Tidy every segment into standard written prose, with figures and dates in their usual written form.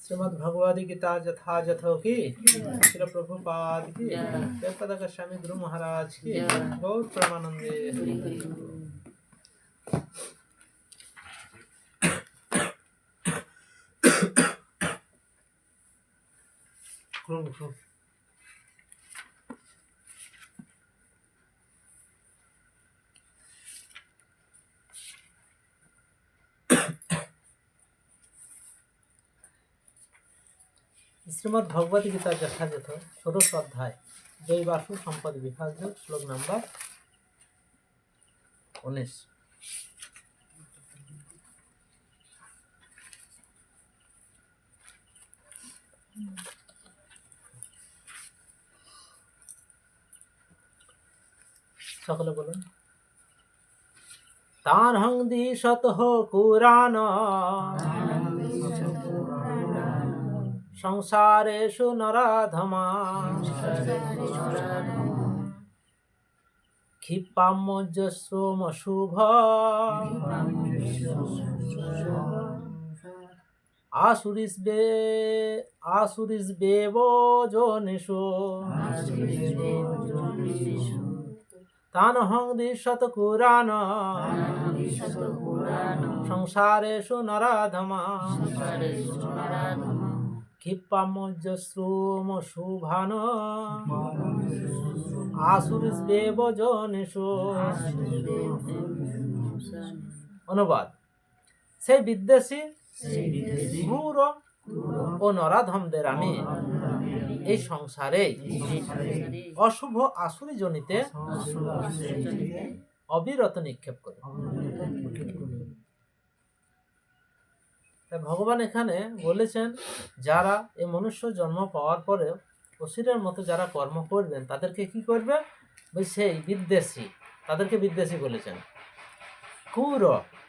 श्रीमद् भगवद गीता यथायथ की श्री प्रभुपाद की जयपद गोस्वामी गुरु महाराज की गौर प्रेमानंदे। श्रीमद् भगवद गीता यथायथ षोडश अध्याय जयवासु संपद विभाग श्लोक नंबर 19। সকলে বলুন। তানহং দিশতঃ কুরান সংসারেষু নরাধমা ক্ষিপাম্যজস্রমশুভ আসুরিষ্বেব যোনিষু তানহং দিশত কুরান সংসারেষু নরাধমা ক্ষিপাম্যজস্রমশুভান আসুরিষ্বেব যোনিষু। অনুবাদ: সেই বিদ্বেষী ক্রূর ও নরাধমদের আমি এই সংসারে অশুভ আসুরি জনিতে অবিরত নিক্ষেপ করি। ভগবান এখানে বলেছেন, যারা এই মনুষ্য জন্ম পাওয়ার পরে অসুরের মতো যারা কর্ম করবেন তাদেরকে কি করবে? সেই বিদ্বেষী, তাদেরকে বিদ্বেষী বলেছেন। ক্রূর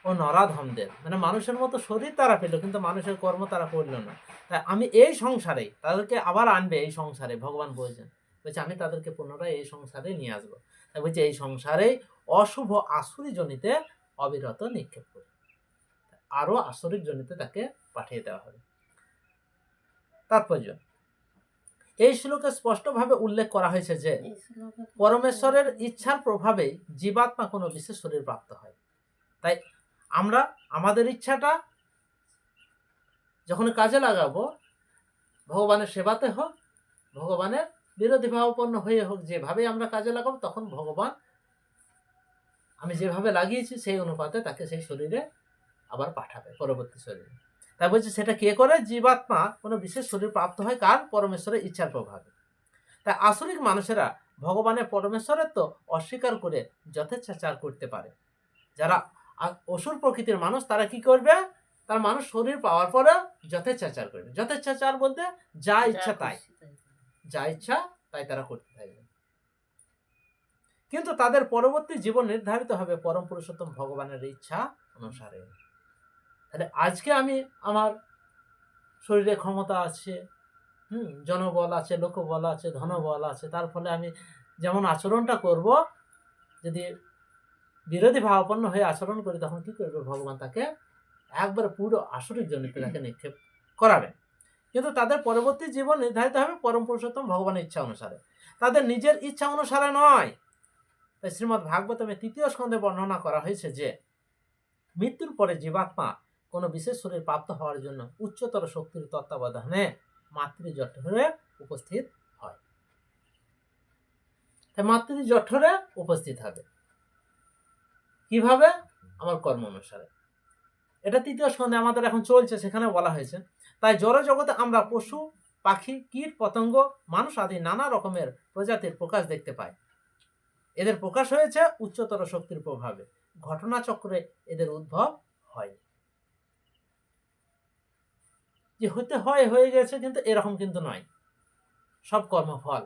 ও নরাধমদের, মানে মানুষের মতো শরীর তারা পেল কিন্তু মানুষের কর্ম তারা করল না। তাই আমি এই সংসারে তাদেরকে আবার আনবে, এই সংসারে ভগবান বলছেন, আমি তাদেরকে পুনরায় এই সংসারে নিয়ে আসবো। তাই বলছে এই সংসারে অশুভ আসুরি জনিতে অবিরত নিক্ষেপ করে আরো আসরিক জনিতে তাকে পাঠিয়ে দেওয়া হবে। তাৎপর্য: এই শ্লোকে স্পষ্টভাবে উল্লেখ করা হয়েছে যে পরমেশ্বরের ইচ্ছার প্রভাবে জীবাত্মা কোনো বিশেষ শরীর প্রাপ্ত হয়। তাই আমরা আমাদের ইচ্ছাটা যখন কাজে লাগাবো, ভগবানের সেবাতে হোক, ভগবানের বিরোধী ভাবাপন্ন হয়ে হোক, যেভাবে আমরা কাজে লাগাবো তখন ভগবান আমি যেভাবে লাগিয়েছি সেই অনুপাতে তাকে সেই শরীরে আবার পাঠাবে, পরবর্তী শরীরে। তাই বলছে সেটা কে করে? জীবাত্মা কোনো বিশেষ শরীর প্রাপ্ত হয় কার? পরমেশ্বরের ইচ্ছার প্রভাবে। তাই আসরিক মানুষেরা ভগবানের পরমেশ্বরের তো অস্বীকার করে যথেচ্ছাচার করতে পারে। যারা অসুর প্রকৃতির মানুষ তারা কি করবে? তার মানুষ শরীর পাওয়ার পরে যথেচ্ছাচার করবে। যথেচ্ছাচার বলতে যা ইচ্ছা তাই, যা ইচ্ছা তাই তারা করতে থাকবে। কিন্তু তাদের পরবর্তী জীবন নির্ধারিত হবে পরম পুরুষোত্তম ভগবানের ইচ্ছা অনুসারে। তাহলে আজকে আমি আমার শরীরে ক্ষমতা আছে, জনবল আছে, লোকবল আছে, ধনবল আছে, তার ফলে আমি যেমন আচরণটা করব, যদি বিরোধী ভাবাপন্ন হয়ে আচরণ করি তখন কি করবে? ভগবান তাকে একবারে পুরো আসরিক জনিতে তাকে নিক্ষেপ করাবেন। কিন্তু তাদের পরবর্তী জীবন নির্ধারিত হবে পরম পুরুষোত্তম ভগবানের ইচ্ছা অনুসারে, তাদের নিজের ইচ্ছা অনুসারে নয়। তাই শ্রীমদ্ ভাগবতমে 3য় স্কন্ধে বর্ণনা করা হয়েছে যে মৃত্যুর পরে জীবাত্মা কোনো বিশেষ শরীর প্রাপ্ত হওয়ার জন্য উচ্চতর শক্তির তত্ত্বাবধানে মাতৃজঠরে উপস্থিত হয়। তাই মাতৃজঠরে উপস্থিত হবে কিভাবে? আমার কর্ম অনুসারে। এটা 3য় স্কন্ধে আমাদের এখন চলছে, সেখানে বলা হয়েছে। তাই জড় জগতে আমরা পশু, পাখি, কীট, পতঙ্গ, মানুষ আদি নানা রকমের প্রজাতির প্রকাশ দেখতে পাই। এদের প্রকাশ হয়েছে উচ্চতর শক্তির প্রভাবে। ঘটনাচক্রে এদের উদ্ভব হয়, যে হতে হয় হয়ে গেছে, কিন্তু এরকম কিন্তু নয়, সব কর্মফল।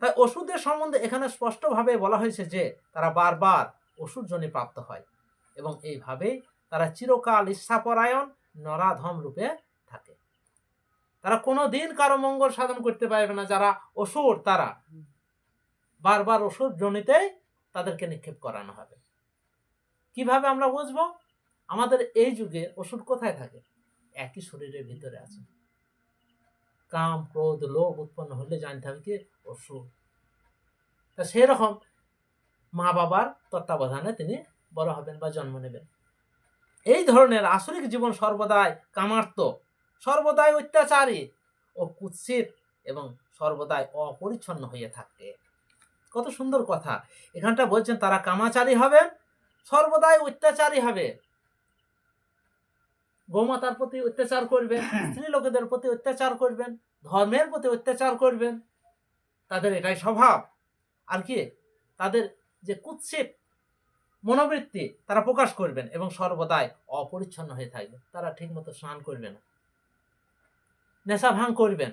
তাই অসুরদের সম্বন্ধে এখানে স্পষ্টভাবে বলা হয়েছে যে তারা বারবার অসুর জনি প্রাপ্ত হয় এবং এইভাবেই তারা চিরকাল ইচ্ছাপরায়ণ নরাধম রূপে থাকে। তারা কোনোদিন কারো মঙ্গল সাধন করতে পারবে না। যারা অসুর তারা বারবার অসুর জনিতেই তাদেরকে নিক্ষেপ করানো হবে। কিভাবে আমরা বুঝবো? আমাদের এই যুগে অসুর কোথায় থাকে? একই শরীরের ভিতরে আছে। কাম, ক্রোধ, লোভ উৎপন্ন হলে জানতে হবে কি অসুর। তা সেরকম মা বাবার তত্ত্বাবধানে তিনি বড় হবেন বা জন্ম নেবেন। এই ধরনের আসরিক জীবন সর্বদাই কামার্ত, সর্বদাই অত্যাচারী ও কুৎসিত এবং সর্বদাই অপরিচ্ছন্ন হয়ে থাকে। কত সুন্দর কথা। এখানটা বলছেন তারা কামাচারী হবেন, সর্বদাই অত্যাচারী হবে, গোমাতার প্রতি অত্যাচার করবেন, স্ত্রী লোকেদের প্রতি অত্যাচার করবেন, ধর্মের প্রতি অত্যাচার করবেন, তাদের এটাই স্বভাব। আর কি তাদের যে কুৎসিত মনোবৃত্তি তারা প্রকাশ করবেন এবং সর্বদাই অপরিচ্ছন্ন হয়ে থাকবে। তারা ঠিক মতো স্নান করবে না, নেশা ভাঙ করবেন,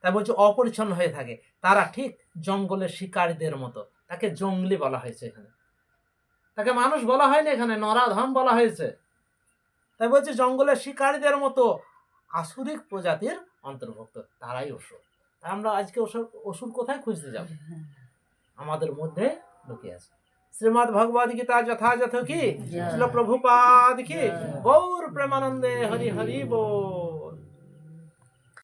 তাই বলছে অপরিচ্ছন্ন হয়ে থাকে। তারা ঠিক জঙ্গলের শিকারীদের মতো। তাকে জঙ্গলি বলা হয়েছে এখানে, তাকে মানুষ বলা হয়নি, এখানে নরাধম বলা হয়েছে। তাই বলছে জঙ্গলের শিকারীদের মতো আসুরিক প্রজাতির অন্তর্ভুক্ত, তারাই অসুর। আমরা আজকে অসুর কোথায় খুঁজতে যাব? আমাদের মধ্যে লুকিয়ে আছে। শ্রীমদ্ ভগবদ গীতা যথাযথ কি, শ্রীল প্রভুপাদ কি, গৌর প্রেমানন্দে হরি হরি বল।